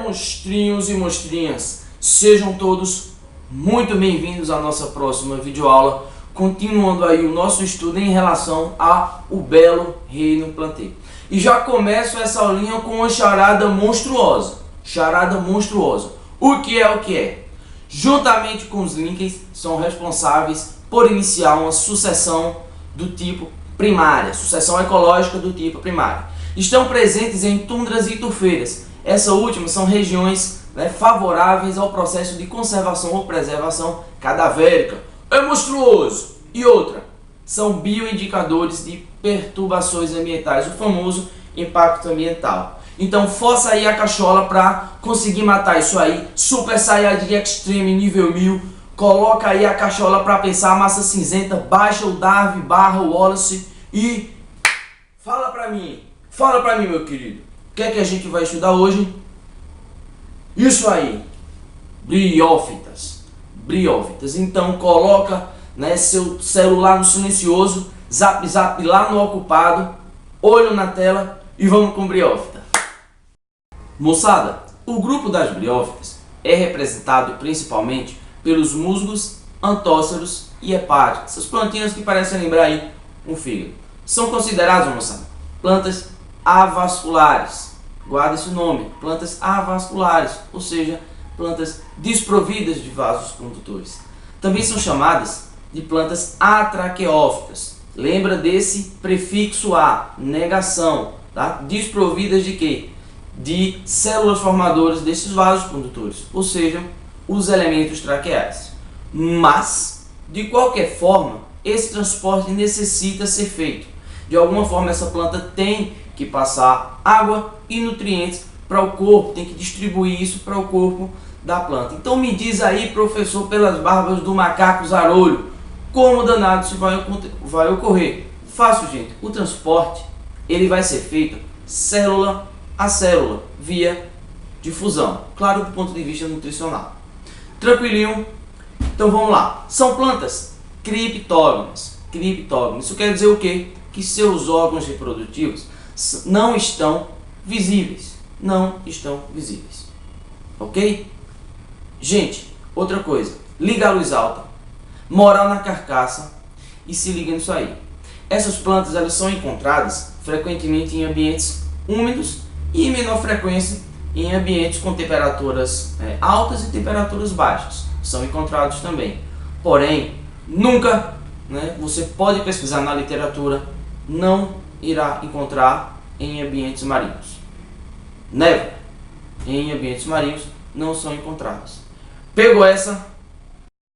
Monstrinhos e monstrinhas, sejam todos muito bem-vindos à nossa próxima videoaula, continuando aí o nosso estudo em relação ao belo reino planteio. E já começo essa aulinha com uma charada monstruosa. Charada monstruosa. O que é? Juntamente com os links, são responsáveis por iniciar uma sucessão do tipo primária, sucessão ecológica do tipo primária. Estão presentes em tundras e turfeiras. Essa última são regiões favoráveis ao processo de conservação ou preservação cadavérica. É monstruoso! E outra, são bioindicadores de perturbações ambientais, o famoso impacto ambiental. Então força aí a cachola para conseguir matar isso aí. Super Saiyajin Extreme nível 1000. Coloca aí a cachola para pensar, massa cinzenta, baixa o Darwin, barra o Wallace e fala pra mim, meu querido. O que é que a gente vai estudar hoje? Isso aí, briófitas. Então coloca seu celular no silencioso, zap lá no ocupado, olho na tela e vamos com briófita. Moçada, o grupo das briófitas é representado principalmente pelos musgos, antóceros e hepáticos, essas plantinhas que parecem lembrar aí um fígado. São consideradas, moçada, plantas avasculares. Guarda esse nome, plantas avasculares, ou seja, plantas desprovidas de vasos condutores. Também são chamadas de plantas atraqueófitas. Lembra desse prefixo A, negação, tá? Desprovidas de quê? De células formadoras desses vasos condutores, ou seja, os elementos traqueais. Mas, de qualquer forma, esse transporte necessita ser feito. De alguma forma, essa planta tem que passar água e nutrientes para o corpo, tem que distribuir isso para o corpo da planta. Então me diz aí, professor, pelas barbas do macaco zarolho, como danado isso vai ocorrer? Fácil, gente. O transporte ele vai ser feito célula a célula, via difusão. Claro, do ponto de vista nutricional. Tranquilinho? Então vamos lá. São plantas criptógamas. Isso quer dizer o quê? Que seus órgãos reprodutivos não estão visíveis. Ok? Gente, outra coisa. Liga a luz alta. Moral na carcaça. E se liga nisso aí. Essas plantas elas são encontradas frequentemente em ambientes úmidos e em menor frequência em ambientes com temperaturas altas e temperaturas baixas. São encontrados também. Porém, nunca, você pode pesquisar na literatura, não irá encontrar em ambientes marinhos. Never. Em ambientes marinhos não são encontrados. Pegou essa?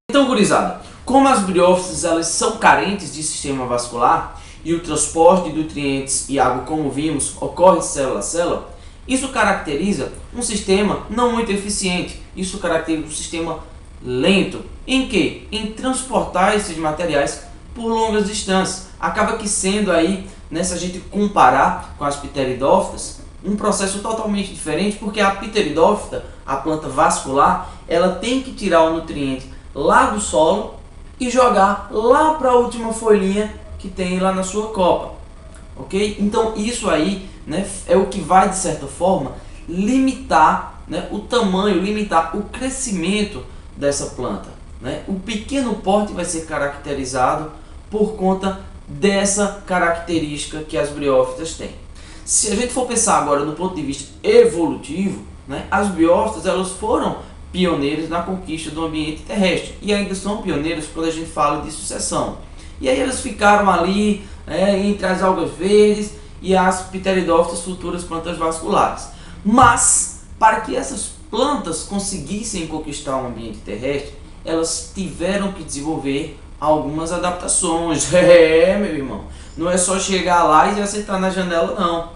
Então, gurizada, como as briófitas elas são carentes de sistema vascular e o transporte de nutrientes e água, como vimos, ocorre célula a célula, isso caracteriza um sistema não muito eficiente. Isso caracteriza um sistema lento. Em que? Em transportar esses materiais por longas distâncias. Acaba que sendo aí, se a gente comparar com as pteridófitas, um processo totalmente diferente, porque a pteridófita, a planta vascular, ela tem que tirar o nutriente lá do solo e jogar lá para a última folhinha que tem lá na sua copa. Ok? Então isso aí é o que vai, de certa forma, limitar o tamanho, limitar o crescimento dessa planta. O pequeno porte vai ser caracterizado por conta dessa característica que as briófitas têm. Se a gente for pensar agora do ponto de vista evolutivo, as briófitas elas foram pioneiras na conquista do ambiente terrestre e ainda são pioneiras quando a gente fala de sucessão. E aí elas ficaram ali entre as algas verdes e as pteridófitas, futuras plantas vasculares. Mas, para que essas plantas conseguissem conquistar o ambiente terrestre, elas tiveram que desenvolver algumas adaptações. Meu irmão, não é só chegar lá e acertar na janela, não.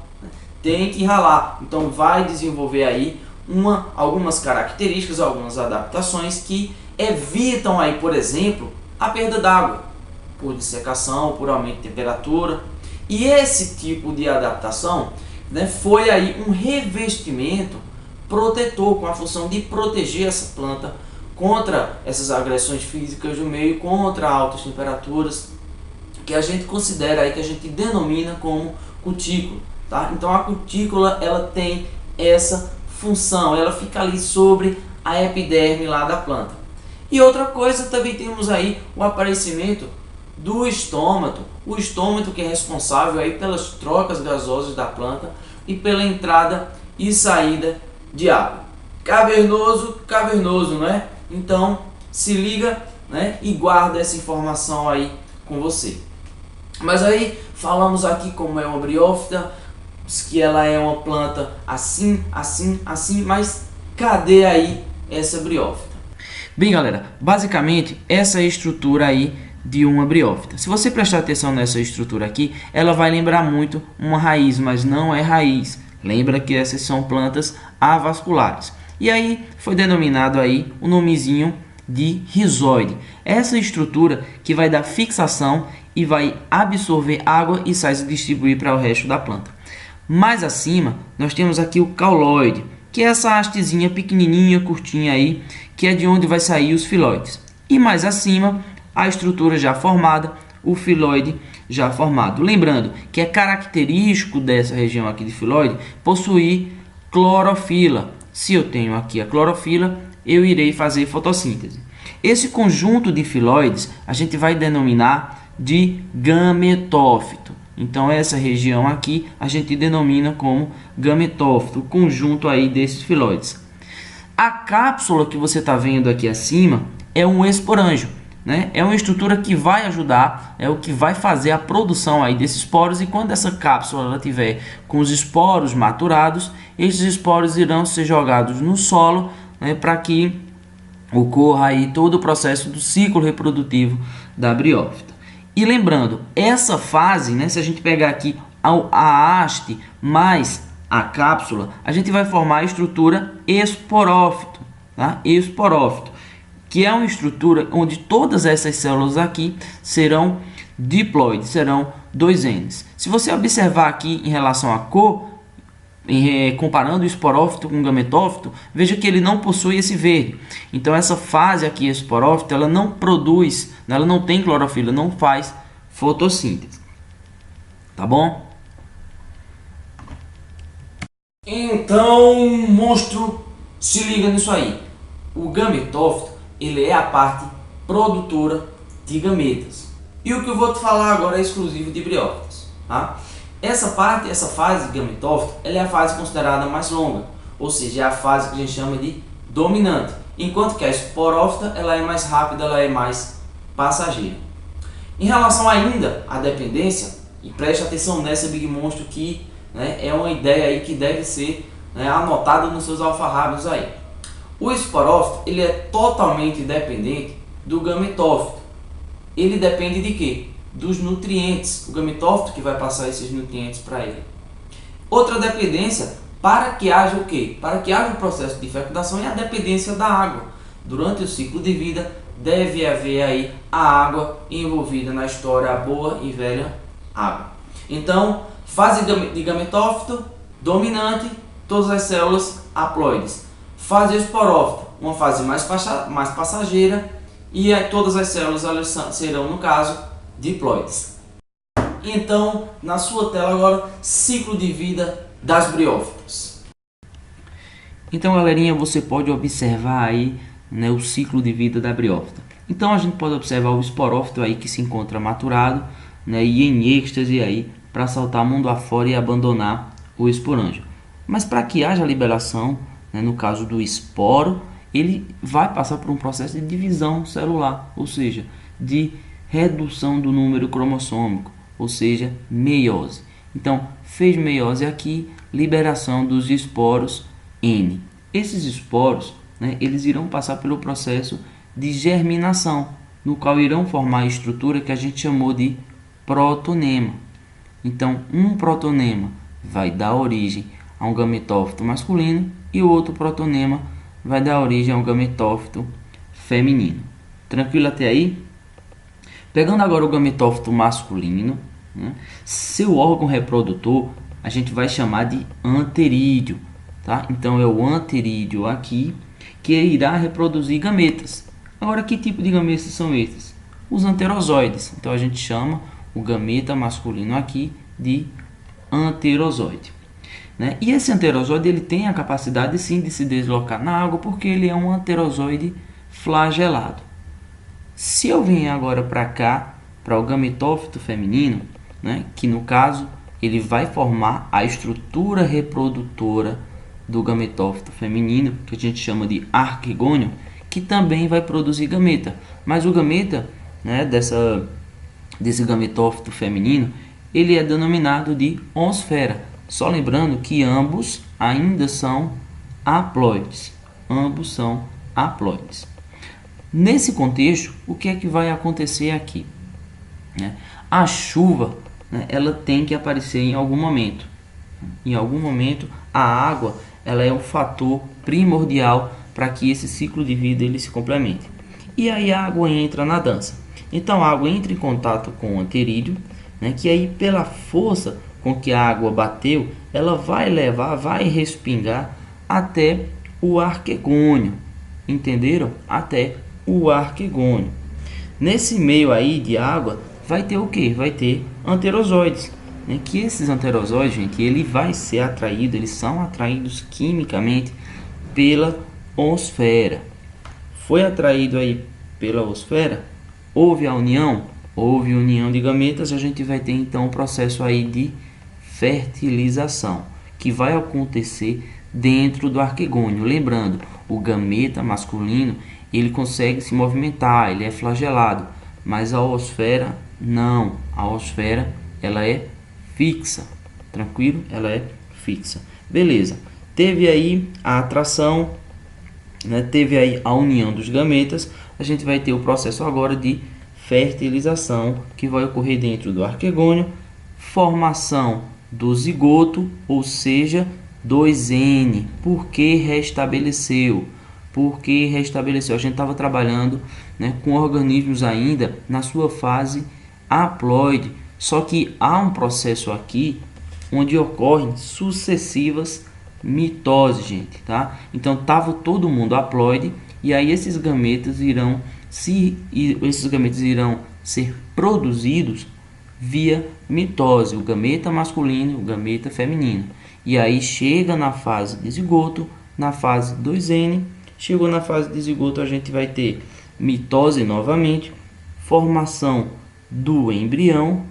Tem que ralar. Então vai desenvolver aí algumas características, algumas adaptações que evitam aí, por exemplo, a perda d'água por dissecação, por aumento de temperatura. E esse tipo de adaptação foi aí um revestimento protetor com a função de proteger essa planta contra essas agressões físicas do meio, contra altas temperaturas, que a gente considera aí, que a gente denomina como cutícula, tá? Então a cutícula ela tem essa função, ela fica ali sobre a epiderme lá da planta. E outra coisa, também temos aí o aparecimento do estômato, o estômato que é responsável aí pelas trocas gasosas da planta e pela entrada e saída de água. Cavernoso, cavernoso, né? Então se liga, né? E guarda essa informação aí com você. Mas aí falamos aqui como é uma briófita, que ela é uma planta assim, assim, assim, mas cadê aí essa briófita? Bem, galera, basicamente essa é a estrutura aí de uma briófita. Se você prestar atenção nessa estrutura aqui, ela vai lembrar muito uma raiz, mas não é raiz. Lembra que essas são plantas avasculares. E aí foi denominado aí o nomezinho de rizóide. Essa estrutura que vai dar fixação e vai absorver água e sais e distribuir para o resto da planta. Mais acima, nós temos aqui o cauloide, que é essa hastezinha pequenininha, curtinha aí, que é de onde vai sair os filóides. E mais acima, a estrutura já formada, o filóide já formado. Lembrando que é característico dessa região aqui de filóide possuir clorofila. Se eu tenho aqui a clorofila, eu irei fazer fotossíntese. Esse conjunto de filóides a gente vai denominar de gametófito. Então essa região aqui a gente denomina como gametófito, o conjunto aí desses filóides. A cápsula que você está vendo aqui acima é um esporângio, né? É uma estrutura que vai ajudar, é o que vai fazer a produção aí desses esporos, e quando essa cápsula ela tiver com os esporos maturados, esses esporos irão ser jogados no solo, né, para que ocorra aí todo o processo do ciclo reprodutivo da briófita. E lembrando, essa fase, né, se a gente pegar aqui a haste mais a cápsula, a gente vai formar a estrutura esporófito, tá? Esporófito, que é uma estrutura onde todas essas células aqui serão diploides, serão 2Ns. Se você observar aqui em relação à cor, comparando o esporófito com o gametófito, veja que ele não possui esse verde. Então essa fase aqui esporófito, ela não produz, ela não tem clorofila, não faz fotossíntese. Tá bom? Então, monstro, se liga nisso aí. O gametófito, ele é a parte produtora de gametas. E o que eu vou te falar agora é exclusivo de briófitas, tá? Essa fase gametófito, ela é a fase considerada mais longa, ou seja, é a fase que a gente chama de dominante, enquanto que a esporófita, ela é mais rápida, ela é mais passageira. Em relação ainda à dependência, e preste atenção nessa, Big Monstro, que, né, é uma ideia aí que deve ser, né, anotada nos seus alfarrábios aí. O esporófito, ele é totalmente dependente do gametófito. Ele depende de quê? Dos nutrientes, o gametófito que vai passar esses nutrientes para ele. Outra dependência, para que haja o quê? Para que haja o processo de fecundação, é a dependência da água. Durante o ciclo de vida, deve haver aí a água envolvida na história, a boa e velha água. Então, fase de gametófito, dominante, todas as células haploides. Fase esporófita, uma fase mais passageira, e todas as células elas serão, no caso, diploides. Então, na sua tela agora, ciclo de vida das briófitas. Então, galerinha, você pode observar aí, né, o ciclo de vida da briófita. Então, a gente pode observar o esporófito aí que se encontra maturado, né, e em êxtase aí para saltar mundo afora e abandonar o esporângio. Mas para que haja liberação, né, no caso do esporo, ele vai passar por um processo de divisão celular, ou seja, de redução do número cromossômico, ou seja, meiose. Então, fez meiose aqui, liberação dos esporos N. Esses esporos, né, eles irão passar pelo processo de germinação, no qual irão formar a estrutura que a gente chamou de protonema. Então, um protonema vai dar origem a um gametófito masculino e o outro protonema vai dar origem a um gametófito feminino. Tranquilo até aí? Pegando agora o gametófito masculino, né, seu órgão reprodutor a gente vai chamar de anterídeo, tá? Então é o anterídeo aqui que irá reproduzir gametas. Agora, que tipo de gametas são esses? Os anterozoides. Então a gente chama o gameta masculino aqui de anterozoide. né? E esse anterozoide ele tem a capacidade sim de se deslocar na água porque ele é um anterozoide flagelado. Se eu venho agora para cá, para o gametófito feminino, né, que no caso ele vai formar a estrutura reprodutora do gametófito feminino, que a gente chama de arquegônio, que também vai produzir gameta. Mas o gameta, né, desse gametófito feminino, ele é denominado de oosfera. Só lembrando que ambos ainda são haploides. Ambos são haploides. Nesse contexto, o que é que vai acontecer aqui? A chuva, né, ela tem que aparecer em algum momento. Em algum momento, a água ela é um fator primordial para que esse ciclo de vida ele se complemente. E aí a água entra na dança. Então a água entra em contato com o anterídeo, né, que aí pela força com que a água bateu, ela vai levar, vai respingar até o arquegônio. Entenderam? Até o arquegônio. Nesse meio aí de água vai ter o que? Vai ter anterozoides, né? Que esses anterozoides, gente, ele vai ser atraído, eles são atraídos quimicamente pela oosfera. Foi atraído aí pela oosfera, houve a união, houve união de gametas, a gente vai ter então o processo aí de fertilização, que vai acontecer dentro do arquegônio. Lembrando, o gameta masculino, ele consegue se movimentar, ele é flagelado, mas a oosfera não, a oosfera ela é fixa, tranquilo? Ela é fixa. Beleza, teve aí a atração, né? Teve aí a união dos gametas, a gente vai ter o processo agora de fertilização, que vai ocorrer dentro do arquegônio, formação do zigoto, ou seja, 2N. Por que restabeleceu? Porque restabeleceu. A gente estava trabalhando, né, com organismos ainda na sua fase haploide, só que há um processo aqui onde ocorrem sucessivas mitoses, gente, tá? Então tava todo mundo haploide e aí esses gametas irão ser produzidos via mitose, o gameta masculino e o gameta feminino. E aí chega na fase de zigoto, na fase 2N. Chegou na fase de zigoto, a gente vai ter mitose novamente, formação do embrião,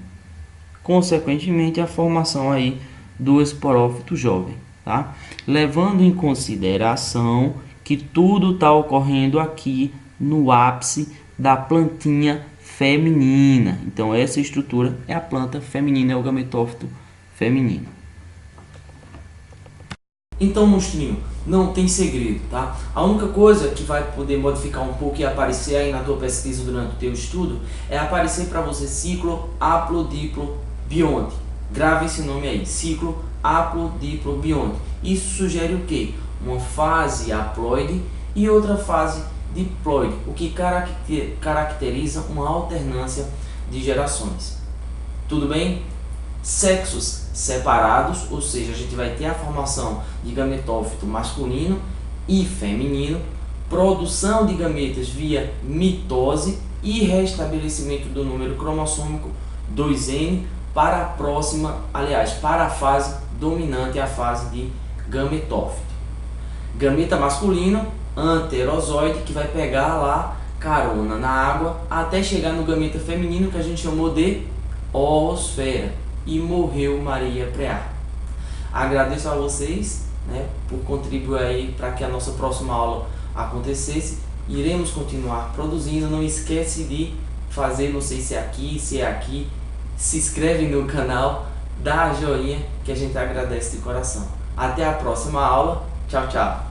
consequentemente a formação aí do esporófito jovem, tá? Levando em consideração que tudo está ocorrendo aqui no ápice da plantinha feminina. Então essa estrutura é a planta feminina, é o gametófito feminino. Então, monstrinho, não tem segredo, tá? A única coisa que vai poder modificar um pouco e aparecer aí na tua pesquisa durante o teu estudo é aparecer para você ciclo haplodiplo bionte. Grave esse nome aí, ciclo haplodiplo bionte. Isso sugere o quê? Uma fase haploide e outra fase diploide, o que caracteriza uma alternância de gerações. Tudo bem? Sexos separados, ou seja, a gente vai ter a formação de gametófito masculino e feminino, produção de gametas via mitose e restabelecimento do número cromossômico 2N para a próxima, aliás, para a fase dominante, a fase de gametófito. Gameta masculino, anterozoide, que vai pegar lá carona na água até chegar no gameta feminino, que a gente chamou de oosfera, e morreu Maria Preá. Agradeço a vocês, né, por contribuir aí para que a nossa próxima aula acontecesse. Iremos continuar produzindo. Não esquece de fazer, não sei se é aqui, se é aqui, se inscreve no canal, dá a joinha que a gente agradece de coração. Até a próxima aula. Tchau, tchau.